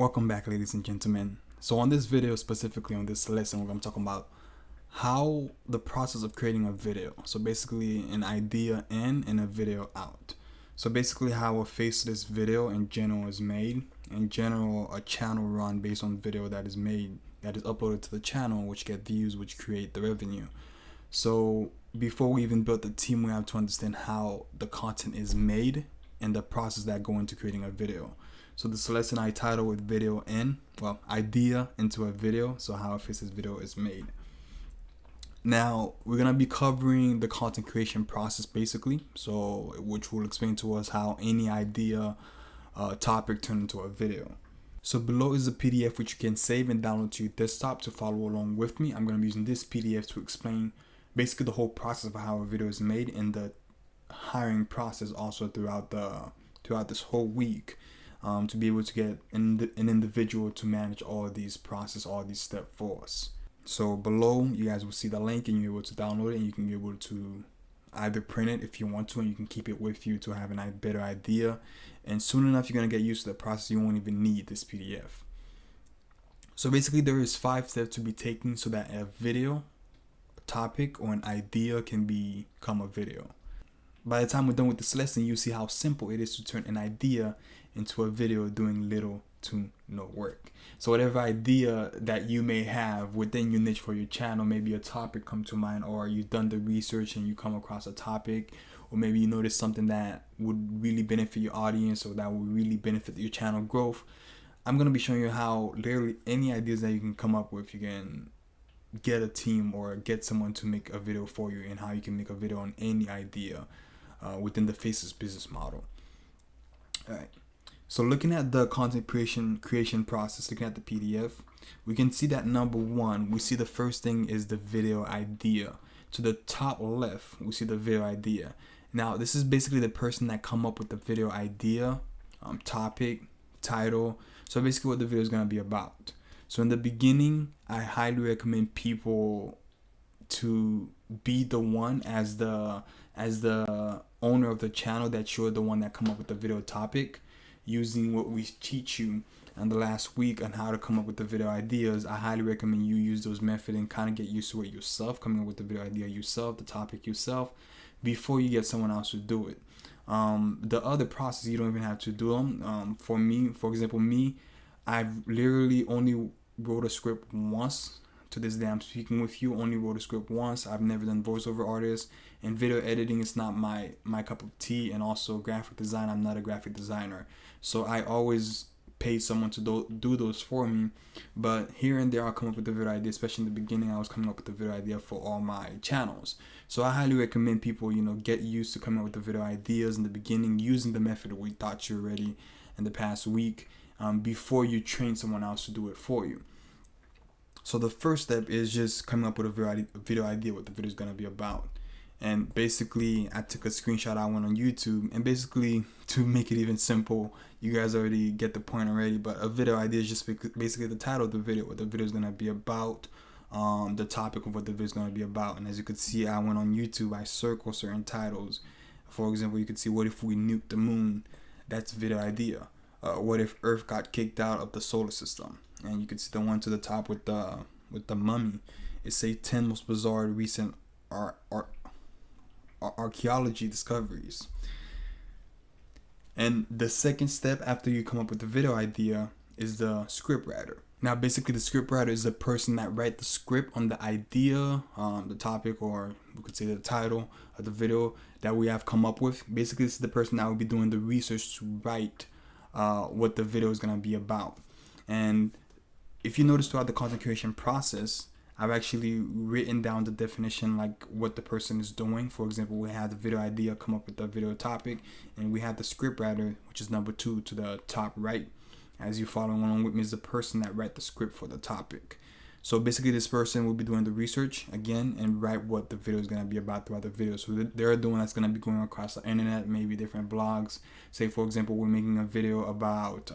Welcome back, ladies and gentlemen. So on this video, specifically on this lesson, we're going to talk about how the process of creating a video. So basically an idea in and a video out. So basically how a faceless video in general is made. In general, a channel run based on video that is made, that is uploaded to the channel, which get views, which create the revenue. So before we even build the team, we have to understand how the content is made and the process that go into creating a video. So this lesson I titled with video in, well, idea into a video, so how a faceless video is made. Now we're gonna be covering the content creation process basically, so which will explain to us how any idea topic turn into a video. So below is a PDF which you can save and download to your desktop to follow along with me. I'm gonna be using this PDF to explain basically the whole process of how a video is made and the hiring process also throughout this whole week. To be able to get an individual to manage all of these process, all of these steps for us. So below you guys will see the link and you're able to download it, and you can be able to either print it if you want to, and you can keep it with you to have a better idea. And soon enough, you're going to get used to the process. You won't even need this PDF. So basically there is 5 steps to be taken so that a video, a topic, or an idea can become a video. By the time we're done with this lesson, you'll see how simple it is to turn an idea into a video doing little to no work. So whatever idea that you may have within your niche for your channel, maybe a topic come to mind, or you've done the research and you come across a topic, or maybe you notice something that would really benefit your audience or that would really benefit your channel growth. I'm going to be showing you how literally any ideas that you can come up with, you can get a team or get someone to make a video for you, and how you can make a video on any idea within the Faceless business model. All right. So looking at the content creation process, looking at the PDF, we can see that number 1, we see the first thing is the video idea. To the top left, we see the video idea. Now this is basically the person that come up with the video idea, topic, title. So basically what the video is going to be about. So in the beginning, I highly recommend people to be the one as the owner of the channel, that you're the one that come up with the video topic, using what we teach you in the last week on how to come up with the video ideas. I highly recommend you use those methods and kind of get used to it yourself, coming up with the video idea yourself, the topic yourself, before you get someone else to do it. The other process, you don't even have to do them. For me, for example, I've literally only wrote a script once. To this day I'm speaking with you, only wrote a script once. I've never done voiceover artist, and video editing is not my cup of tea, and also graphic design, I'm not a graphic designer. So I always paid someone to do those for me, but here and there I'll come up with the video idea. Especially in the beginning, I was coming up with the video idea for all my channels. So I highly recommend people, get used to coming up with the video ideas in the beginning, using the method we taught you already in the past week, before you train someone else to do it for you. So the first step is just coming up with a video idea, what the video is going to be about. And basically I took a screenshot, I went on YouTube, and basically, to make it even simple, you guys already get the point already, but a video idea is just basically the title of the video, what the video is going to be about, the topic of what the video is going to be about. And as you could see, I went on YouTube, I circle certain titles. For example, you could see, what if we nuked the moon? That's a video idea. What if Earth got kicked out of the solar system? And you can see the one to the top with the mummy. It says 10 most bizarre recent archaeology discoveries. And the second step after you come up with the video idea is the script writer. Now basically the script writer is the person that writes the script on the idea, the topic, or we could say the title of the video that we have come up with. Basically this is the person that will be doing the research to write what the video is going to be about. And if you notice throughout the content creation process, I've actually written down the definition, like what the person is doing. For example, we have the video idea, come up with the video topic, and we have the script writer, which is number 2 to the top right. As you follow along with me, is the person that write the script for the topic. So basically this person will be doing the research again and write what the video is going to be about throughout the video. So they're the one that's going to be going across the internet, maybe different blogs. Say for example, we're making a video about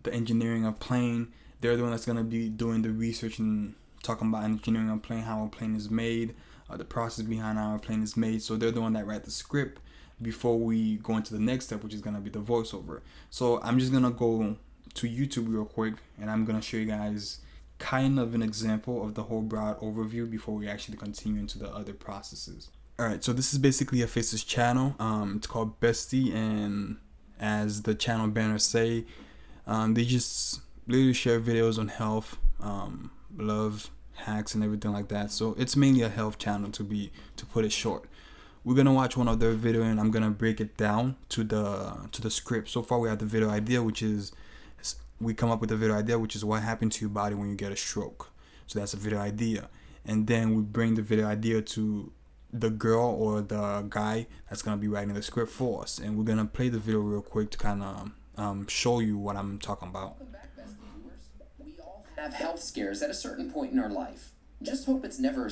the engineering of plane. They're the one that's going to be doing the research and talking about engineering of plane, how a plane is made, the process behind how a plane is made. So they're the one that write the script. before we go into the next step, which is gonna be the voiceover. So I'm just gonna go to YouTube real quick, and I'm gonna show you guys kind of an example of the whole broad overview before we actually continue into the other processes. Alright, so this is basically a Faceless channel. It's called Bestie, and as the channel banner say, they just literally share videos on health, love, hacks, and everything like that. So it's mainly a health channel, to put it short. We're gonna watch one of their video, and I'm gonna break it down to the script. So far we have the video idea, which is we come up with a video idea, which is what happened to your body when you get a stroke. So that's a video idea, and then we bring the video idea to the girl or the guy that's gonna be writing the script for us, and we're gonna play the video real quick to kind of show you what I'm talking about. Welcome back, best viewers. We all have health scares at a certain point in our life. Just hope it's never a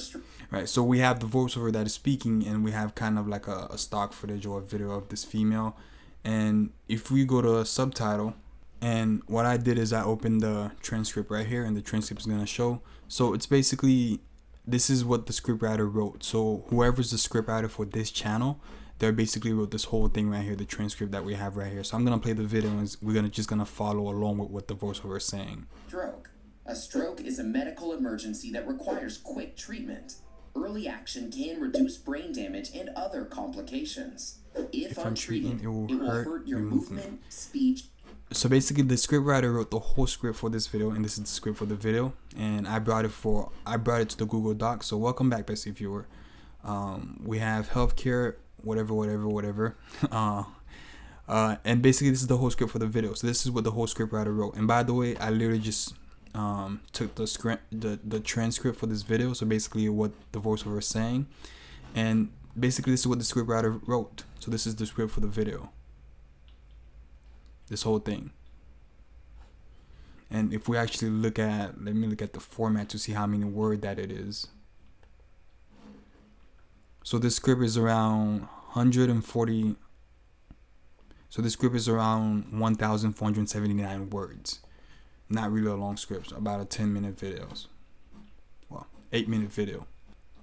Right, so we have the voiceover that is speaking, and we have kind of like a stock footage or a video of this female. And if we go to a subtitle, and what I did is I opened the transcript right here, and the transcript is gonna show. So it's basically, this is what the scriptwriter wrote. So whoever's the scriptwriter for this channel, they basically wrote this whole thing right here, the transcript that we have right here. So I'm gonna play the video, and we're just gonna follow along with what the voiceover is saying. Stroke. A stroke is a medical emergency that requires quick treatment. Early action can reduce brain damage and other complications. If untreated, it will hurt your movement, speech. So basically, the scriptwriter wrote the whole script for this video, and this is the script for the video, and I brought it to the Google Doc. So welcome back, Bestie viewer. We have healthcare, whatever. And basically, this is the whole script for the video. So this is what the whole scriptwriter wrote. And by the way, I literally just took the transcript for this video. So basically, what the voiceover is saying, and basically, this is what the scriptwriter wrote. So this is the script for the video. This whole thing. And if we actually let me look at the format to see how many words that it is. So this script is around 140. So this script is around 1,479 words. Not really a long script, about a 10-minute videos. Well, 8-minute video.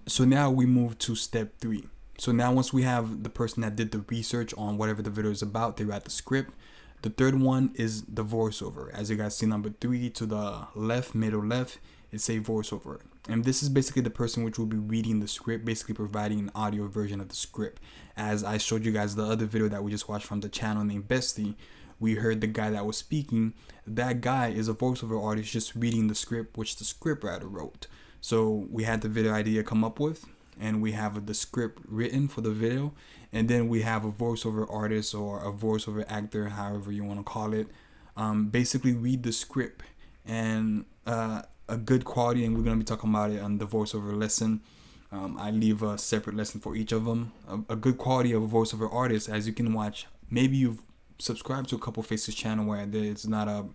So now we move to step 3. So now once we have the person that did the research on whatever the video is about, they write the script. The third one is the voiceover. As you guys see, number 3 to the left, middle left, it's a voiceover. And this is basically the person which will be reading the script, basically providing an audio version of the script. As I showed you guys the other video that we just watched from the channel named Bestie, we heard the guy that was speaking. That guy is a voiceover artist just reading the script, which the scriptwriter wrote. So we had the video idea come up with, and we have the script written for the video, and then we have a voiceover artist or a voiceover actor, however you want to call it, basically read the script, and a good quality, and we're going to be talking about it on the voiceover lesson. I leave a separate lesson for each of them. A good quality of a voiceover artist, as you can watch, maybe you've subscribed to a couple Faces channel where there's not a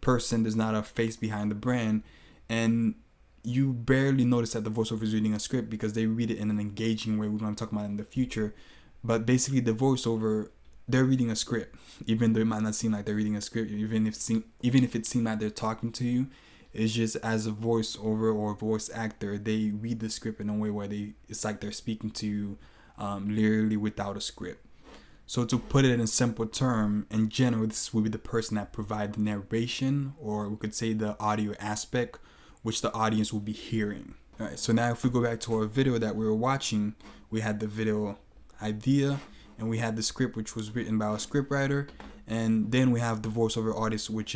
person, there's not a face behind the brand, and you barely notice that the voiceover is reading a script because they read it in an engaging way. We're going to talk about it in the future. But basically, the voiceover, they're reading a script, even though it might not seem like they're reading a script. Even if it seems like they're talking to you, it's just as a voiceover or voice actor, they read the script in a way where it's like they're speaking to you, literally without a script. So to put it in a simple term, in general, this will be the person that provides the narration, or we could say the audio aspect, which the audience will be hearing. All right, so now if we go back to our video that we were watching, we had the video idea, and we had the script which was written by a scriptwriter, and then we have the voiceover artist which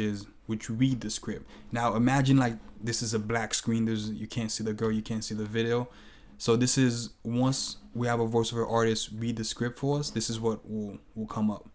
read the script. Now imagine like this is a black screen, you can't see the girl, you can't see the video. So this is, once we have a voiceover artist read the script for us, this is what will come up.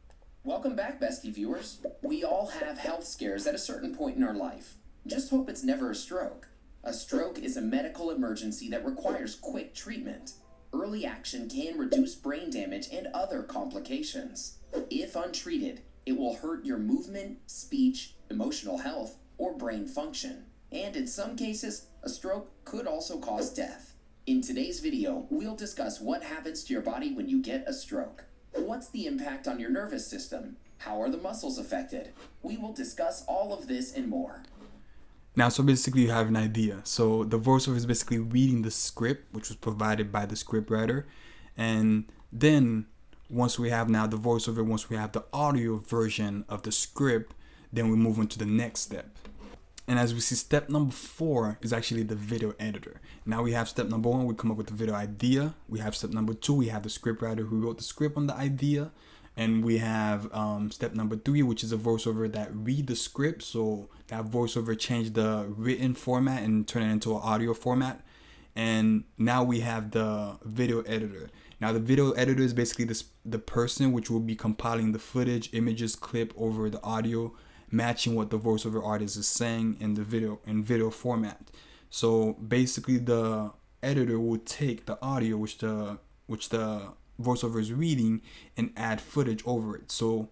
Welcome back, Bestie viewers. We all have health scares at a certain point in our life. Just hope it's never a stroke. A stroke is a medical emergency that requires quick treatment. Early action can reduce brain damage and other complications. If untreated, it will hurt your movement, speech, emotional health, or brain function. And in some cases, a stroke could also cause death. In today's video, we'll discuss what happens to your body when you get a stroke. What's the impact on your nervous system? How are the muscles affected? We will discuss all of this and more. Now, so basically you have an idea. So the voiceover is basically reading the script, which was provided by the scriptwriter. And then once we have now the voiceover, once we have the audio version of the script, then we move on to the next step. And as we see, step number 4 is actually the video editor. Now we have step number 1, we come up with the video idea. We have step number 2, we have the script writer who wrote the script on the idea. And we have step number 3, which is a voiceover that read the script. So that voiceover changed the written format and turn it into an audio format. And now we have the video editor. Now the video editor is basically the person which will be compiling the footage, images, clip over the audio, matching what the voiceover artist is saying in the video format. So basically the editor will take the audio which the voiceover is reading and add footage over it. So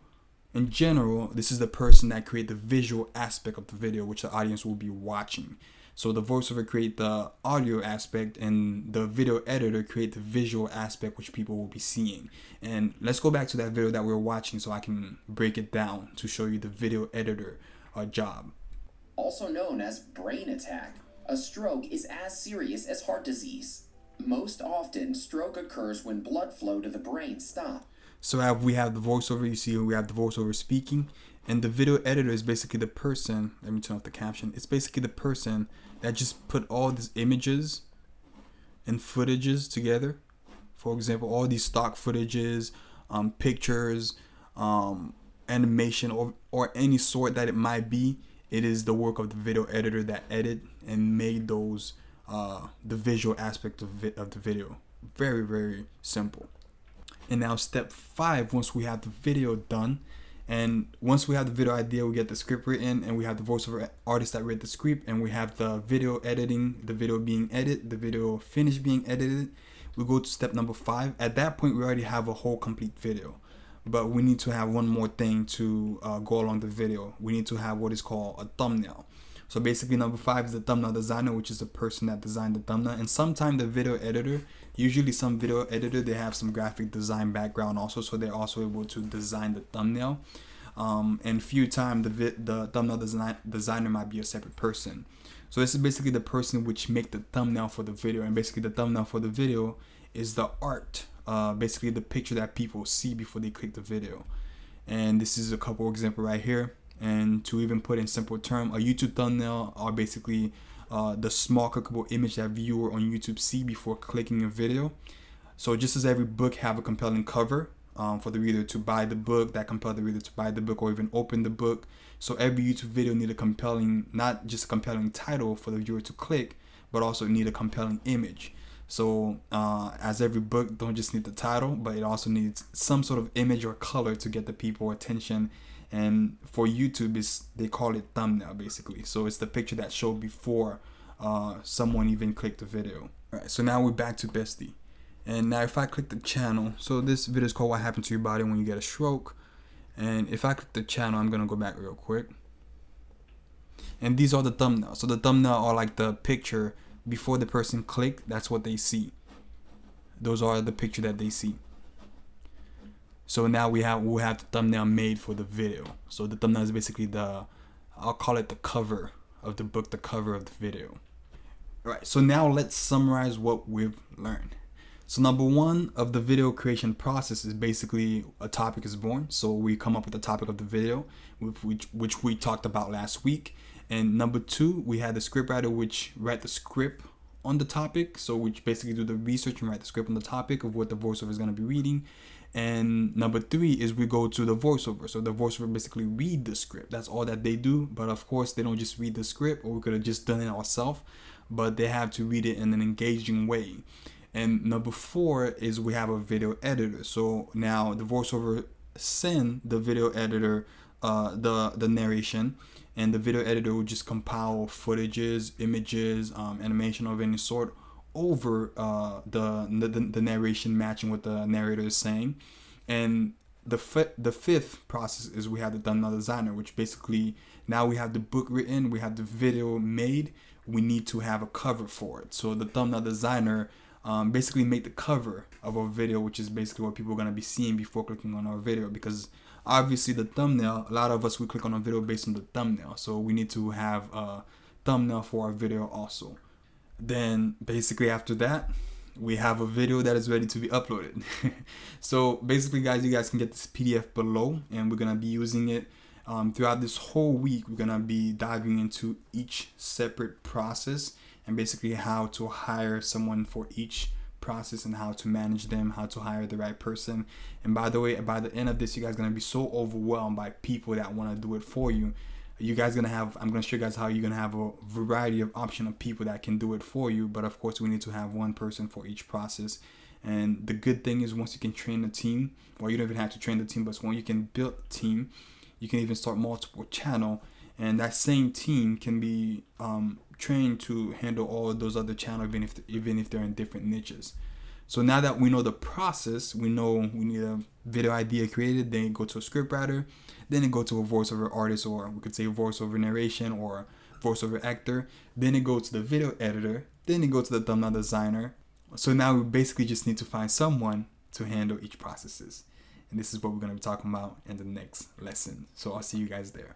in general, this is the person that create the visual aspect of the video which the audience will be watching. So the voiceover create the audio aspect and the video editor create the visual aspect which people will be seeing. And let's go back to that video that we were watching so I can break it down to show you the video editor job. Also known as brain attack, a stroke is as serious as heart disease. Most often, stroke occurs when blood flow to the brain stops. So we have the voiceover, you see we have the voiceover speaking, and the video editor is basically the person, let me turn off the caption, it's basically the person that just put all these images and footages together. For example, all these stock footages, pictures, animation, or any sort that it might be. It is the work of the video editor that edit and made those the visual aspect of the video. Very, very simple. And now step 5, once we have the video done, and once we have the video idea, we get the script written, and we have the voiceover artist that read the script, and we have the video editing, the video being edited, the video finished being edited. We go to step number 5. At that point, we already have a whole complete video, but we need to have one more thing to go along the video. We need to have what is called a thumbnail. So basically number 5 is the thumbnail designer, which is the person that designed the thumbnail. And sometimes the video editor, usually some video editor, they have some graphic design background also, so they're also able to design the thumbnail. And few times the thumbnail designer might be a separate person. So this is basically the person which make the thumbnail for the video. And basically the thumbnail for the video is the art, basically the picture that people see before they click the video. And this is a couple example right here. And to even put in simple term, a YouTube thumbnail are basically the small clickable image that viewer on YouTube see before clicking a video. So just as every book have a compelling cover for the reader to buy the book, that compel the reader to buy the book or even open the book. So every YouTube video need a compelling, not just a compelling title for the viewer to click, but also need a compelling image. So as every book don't just need the title, but it also needs some sort of image or color to get the people attention. And for YouTube, they call it thumbnail basically. So it's the picture that showed before someone even clicked the video. All right, so now we're back to Bestie. And now if I click the channel, so this video is called What Happens to Your Body When You Get a Stroke. And if I click the channel, I'm gonna go back real quick. And these are the thumbnails. So the thumbnail are like the picture before the person clicked, that's what they see. Those are the picture that they see. So now we'll have the thumbnail made for the video. So the thumbnail is basically I'll call it the cover of the book, the cover of the video. All right, so now let's summarize what we've learned. So number 1 of the video creation process is basically a topic is born. So we come up with the topic of the video, which we talked about last week. And number 2, we had the scriptwriter which write the script on the topic. So which basically do the research and write the script on the topic of what the voiceover is going to be reading. And number 3 is we go to the voiceover. So the voiceover basically read the script. That's all that they do. But of course, they don't just read the script, or we could have just done it ourselves. But they have to read it in an engaging way. And number 4 is we have a video editor. So now the voiceover send the video editor the narration, and the video editor will just compile footages, images, animation of any sort over the narration matching what the narrator is saying. And the fifth process is we have the thumbnail designer, which basically now we have the book written, we have the video made, we need to have a cover for it. So the thumbnail designer basically make the cover of our video, which is basically what people are going to be seeing before clicking on our video, because obviously the thumbnail, a lot of us, we click on a video based on the thumbnail, so we need to have a thumbnail for our video also. Then basically after that, we have a video that is ready to be uploaded. So basically, guys, you guys can get this PDF below, and we're gonna be using it throughout this whole week. We're gonna be diving into each separate process and basically how to hire someone for each process and how to manage them, how to hire the right person. And by the way, by the end of this, you guys are gonna be so overwhelmed by people that want to do it for you. You guys gonna have, I'm gonna show you guys how you're gonna have a variety of option of people that can do it for you, but of course we need to have one person for each process. And the good thing is, once you can train the team, well, you don't even have to train the team, but when you can build a team, you can even start multiple channel, and that same team can be trained to handle all of those other channels, even if they're in different niches. So now that we know the process, we know we need a video idea created, then go to a script writer, then it go to a voiceover artist, or we could say voiceover narration or voiceover actor, then it go to the video editor, then it go to the thumbnail designer. So now we basically just need to find someone to handle each processes. And this is what we're going to be talking about in the next lesson. So I'll see you guys there.